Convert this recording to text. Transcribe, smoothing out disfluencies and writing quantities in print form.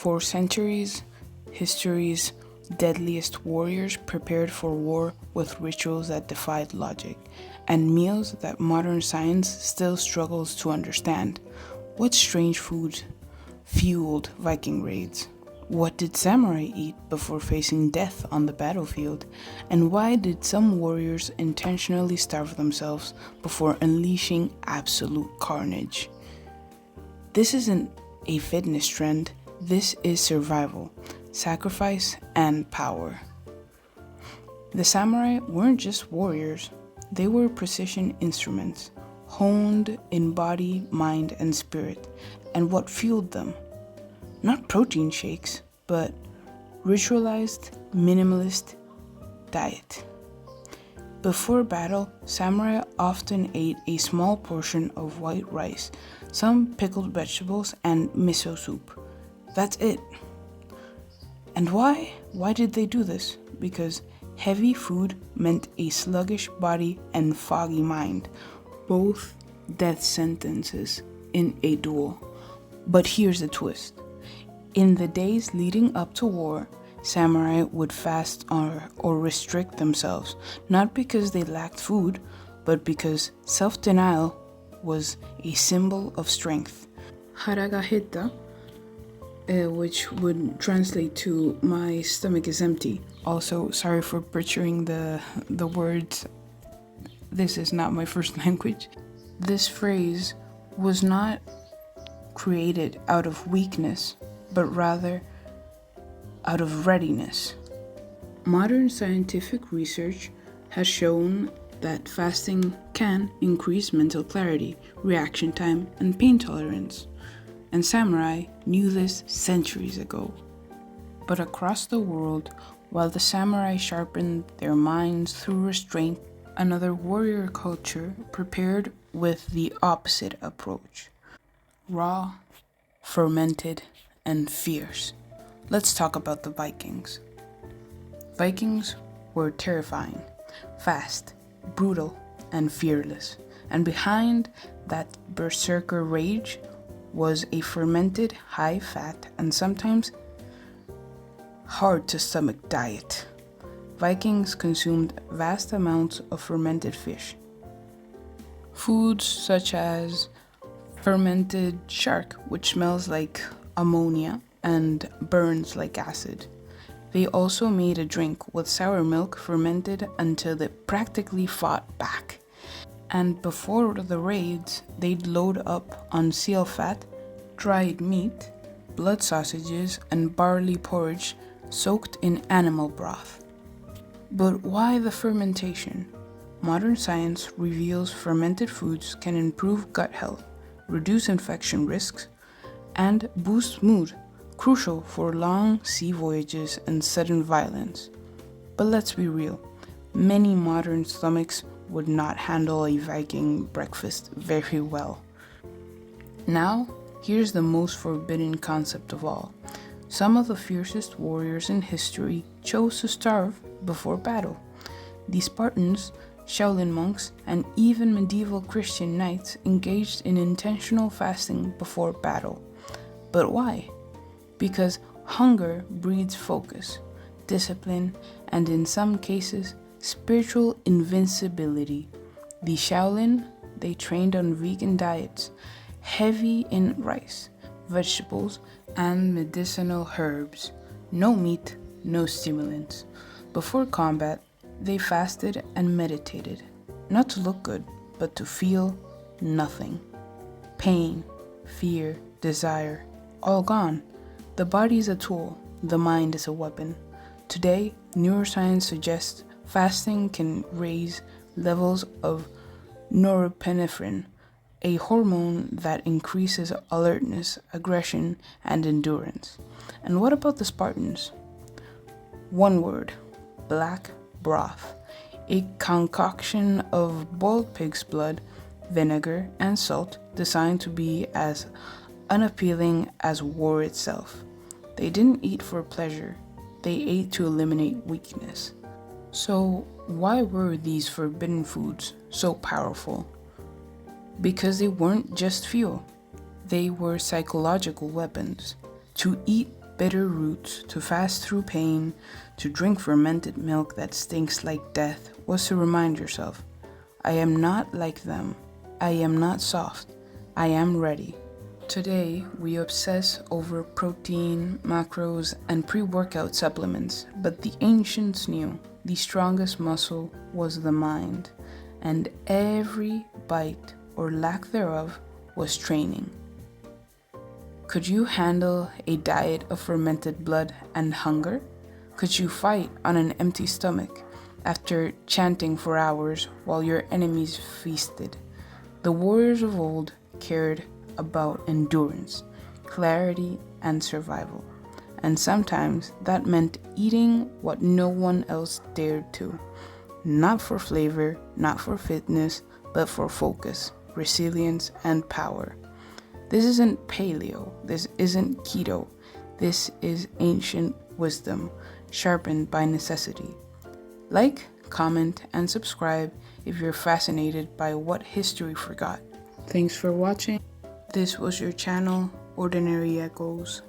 For centuries, history's deadliest warriors prepared for war with rituals that defied logic, and meals that modern science still struggles to understand. What strange foods fueled Viking raids? What did samurai eat before facing death on the battlefield? And why did some warriors intentionally starve themselves before unleashing absolute carnage? This isn't a fitness trend, this is survival, sacrifice, and power. The samurai weren't just warriors, they were precision instruments, honed in body, mind, and spirit. And what fueled them? Not protein shakes, but ritualized, minimalist diet. Before battle, samurai often ate a small portion of white rice, some pickled vegetables, and miso soup. That's it. And why? Why did they do this? Because heavy food meant a sluggish body and foggy mind, both death sentences in a duel. But here's the twist. In the days leading up to war, samurai would fast or restrict themselves, not because they lacked food, but because self-denial was a symbol of strength. 𝐬𝐻𝐫𝐞, which would translate to "my stomach is empty." Also, sorry for butchering the words. This is not my first language. This phrase was not created out of weakness, but rather out of readiness. Modern scientific research has shown that fasting can increase mental clarity, reaction time, and pain tolerance. And samurai knew this centuries ago. But across the world, while the samurai sharpened their minds through restraint, another warrior culture prepared with the opposite approach: raw, fermented, and fierce. Let's talk about the Vikings. Vikings were terrifying, fast, brutal, and fearless. And behind that berserker rage was a fermented, high-fat, and sometimes hard-to-stomach diet. Vikings consumed vast amounts of fermented fish. Foods such as fermented shark, which smells like ammonia and burns like acid. They also made a drink with sour milk fermented until it practically fought back. And before the raids, they'd load up on seal fat, dried meat, blood sausages, and barley porridge soaked in animal broth. But why the fermentation? Modern science reveals fermented foods can improve gut health, reduce infection risks, and boost mood, crucial for long sea voyages and sudden violence. But let's be real, many modern stomachs would not handle a Viking breakfast very well. Now, here's the most forbidden concept of all. Some of the fiercest warriors in history chose to starve before battle. The Spartans, Shaolin monks, and even medieval Christian knights engaged in intentional fasting before battle. But why? Because hunger breeds focus, discipline, and in some cases, spiritual invincibility. The Shaolin, they trained on vegan diets, heavy in rice, vegetables, and medicinal herbs. No meat, no stimulants. Before combat, they fasted and meditated, not to look good, but to feel nothing. Pain, fear, desire, all gone. The body is a tool, the mind is a weapon. Today, neuroscience suggests fasting can raise levels of norepinephrine, a hormone that increases alertness, aggression, and endurance. And what about the Spartans? One word: black broth, a concoction of boiled pig's blood, vinegar, and salt designed to be as unappealing as war itself. They didn't eat for pleasure, they ate to eliminate weakness. So why were these forbidden foods so powerful? Because they weren't just fuel, they were psychological weapons. To eat bitter roots, to fast through pain, to drink fermented milk that stinks like death, was to remind yourself, I am not like them. I am not soft. I am ready. Today, we obsess over protein, macros, and pre-workout supplements, but the ancients knew the strongest muscle was the mind, and every bite or lack thereof was training. Could you handle a diet of fermented blood and hunger? Could you fight on an empty stomach after chanting for hours while your enemies feasted? The warriors of old cared about endurance, clarity, and survival. And sometimes that meant eating what no one else dared to. Not for flavor, not for fitness, but for focus, resilience, and power. This isn't paleo, this isn't keto, this is ancient wisdom, sharpened by necessity. Like, comment, and subscribe if you're fascinated by what history forgot. Thanks for watching. This was your channel, Ordinary Echoes.